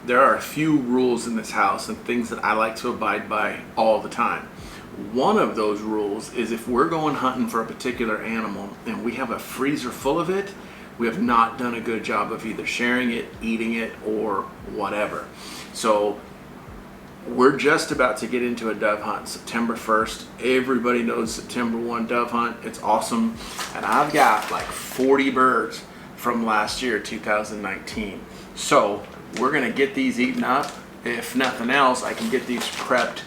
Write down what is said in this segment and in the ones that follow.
there are a few rules in this house and things that I like to abide by all the time. One of those rules is if we're going hunting for a particular animal and we have a freezer full of it, we have not done a good job of either sharing it, eating it, or whatever. So we're just about to get into a dove hunt, September 1st. Everybody knows September 1 dove hunt. It's awesome. And I've got like 40 birds from last year, 2019. So we're gonna get these eaten up. If nothing else, I can get these prepped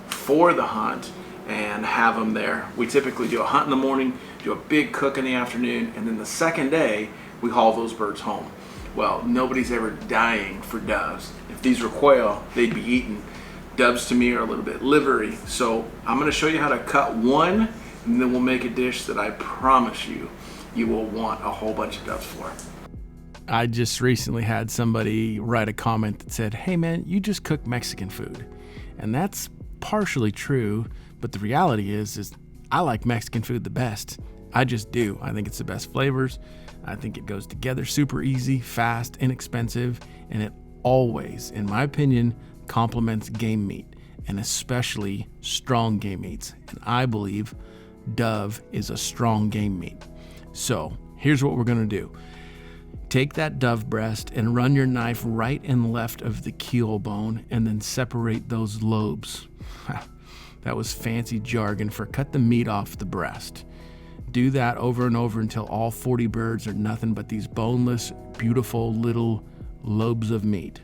for the hunt and have them there. We typically do a hunt in the morning, do a big cook in the afternoon, and then the second day we haul those birds home. Well, nobody's ever dying for doves. If these were quail, they'd be eaten. Doves to me are a little bit livery. So I'm gonna show you how to cut one, and then we'll make a dish that I promise you will want a whole bunch of doves for. I just recently had somebody write a comment that said, hey man, you just cook Mexican food. And that's partially true, but the reality is I like Mexican food the best. I just do. I think it's the best flavors. I think it goes together super easy, fast, inexpensive, and it always, in my opinion, complements game meat, and especially strong game meats. And I believe dove is a strong game meat. So here's what we're gonna do. Take that dove breast and run your knife right and left of the keel bone and then separate those lobes. That was fancy jargon for cut the meat off the breast. Do that over and over until all 40 birds are nothing but these boneless, beautiful little lobes of meat.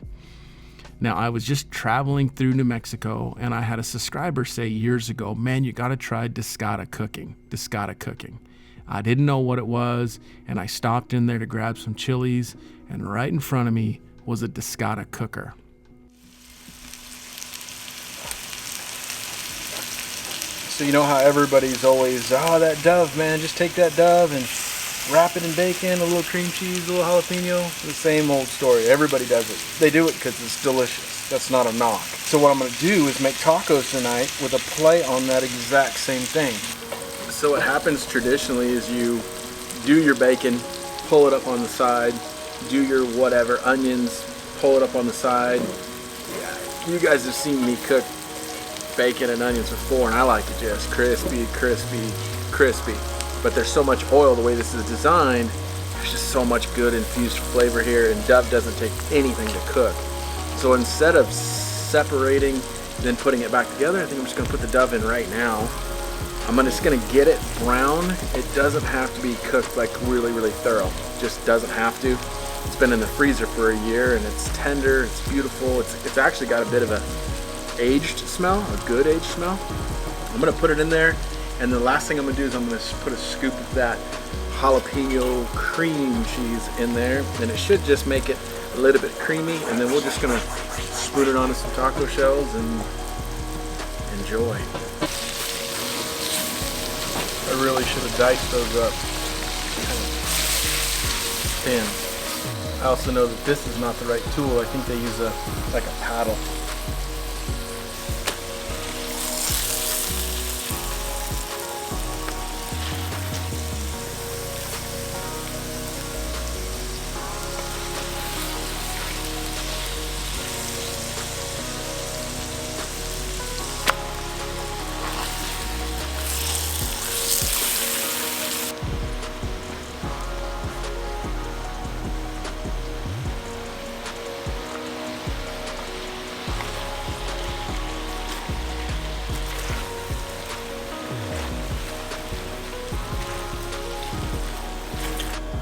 Now, I was just traveling through New Mexico and I had a subscriber say years ago, man, you gotta try Discada cooking. I didn't know what it was, and I stopped in there to grab some chilies, and right in front of me was a Discada cooker. So you know how everybody's always, oh, that dove, man, just take that dove and wrap it in bacon, a little cream cheese, a little jalapeno. The same old story. Everybody does it. They do it because it's delicious. That's not a knock. So what I'm going to do is make tacos tonight with a play on that exact same thing. So what happens traditionally is you do your bacon, pull it up on the side, do your whatever, onions, pull it up on the side. You guys have seen me cook bacon and onions before, and I like it just crispy. But there's so much oil the way this is designed, there's just so much good infused flavor here, and dove doesn't take anything to cook. So instead of separating, then putting it back together, I think I'm just gonna put the dove in right now. I'm just gonna get it brown. It doesn't have to be cooked like really thorough. It just doesn't have to. It's been in the freezer for a year and it's tender, it's beautiful. It's actually got a bit of a aged smell, a good aged smell. I'm gonna put it in there, and the last thing I'm gonna do is I'm gonna put a scoop of that jalapeno cream cheese in there, and it should just make it a little bit creamy, and then we're just gonna spoon it onto some taco shells and enjoy. I really should have diced those up kind of thin. I also know that this is not the right tool. I think they use like a paddle.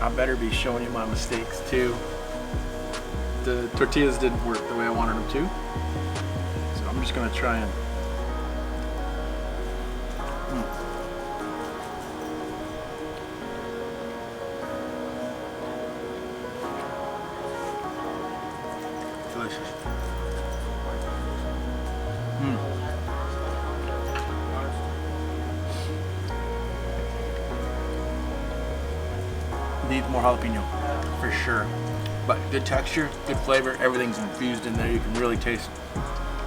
I better be showing you my mistakes too. The tortillas didn't work the way I wanted them to. So I'm just gonna try and delicious. Need more jalapeno, for sure. But good texture, good flavor, everything's infused in there. You can really taste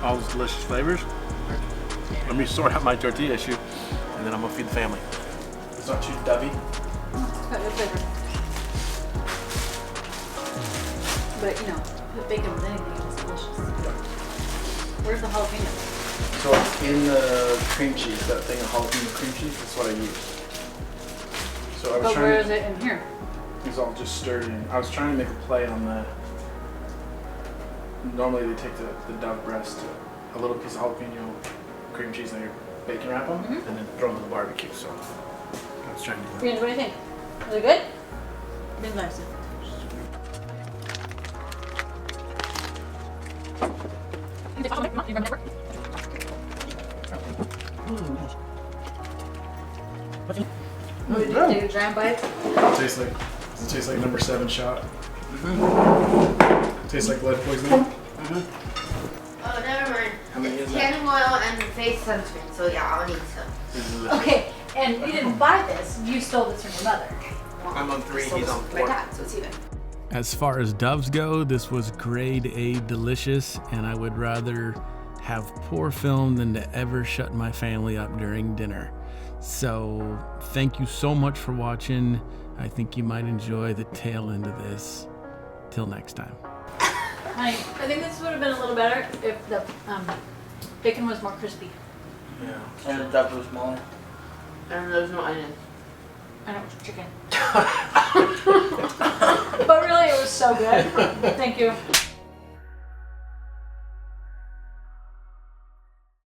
all those delicious flavors. Let me sort out my tortilla issue, and then I'm gonna feed the family. It's not too dovey. It's got good flavor. But you know, the bacon with anything is delicious. Where's the jalapeno? So it's in the cream cheese, that thing of jalapeno cream cheese, that's what I use. So I was But trying where to, is it in here? it's all just stirred in. I was trying to make a play on the, normally they take the dove breast, a little piece of jalapeno cream cheese, and they bacon wrap them, and then throw them in the barbecue, so I was trying to do that. Friends, what do you think? Is it good? Ben likes it. What did you do? Take a giant bite? Does it taste like number 7 shot? Tastes like lead poisoning? Oh, never mind. How many It's is that? tanning oil and face sunscreen, so yeah, I'll need some. Okay, and you didn't buy this. You stole this from your mother. I'm on 3, So he's on my 4. dad, so it's even. As far as doves go, this was grade A delicious, and I would rather have poor film than to ever shut my family up during dinner. So thank you so much for watching. I think you might enjoy the tail end of this. Till next time. I think this would have been a little better if the bacon was more crispy. Yeah. And the duck was smaller. And there's no onions. I know it's chicken. But really, it was so good. Thank you.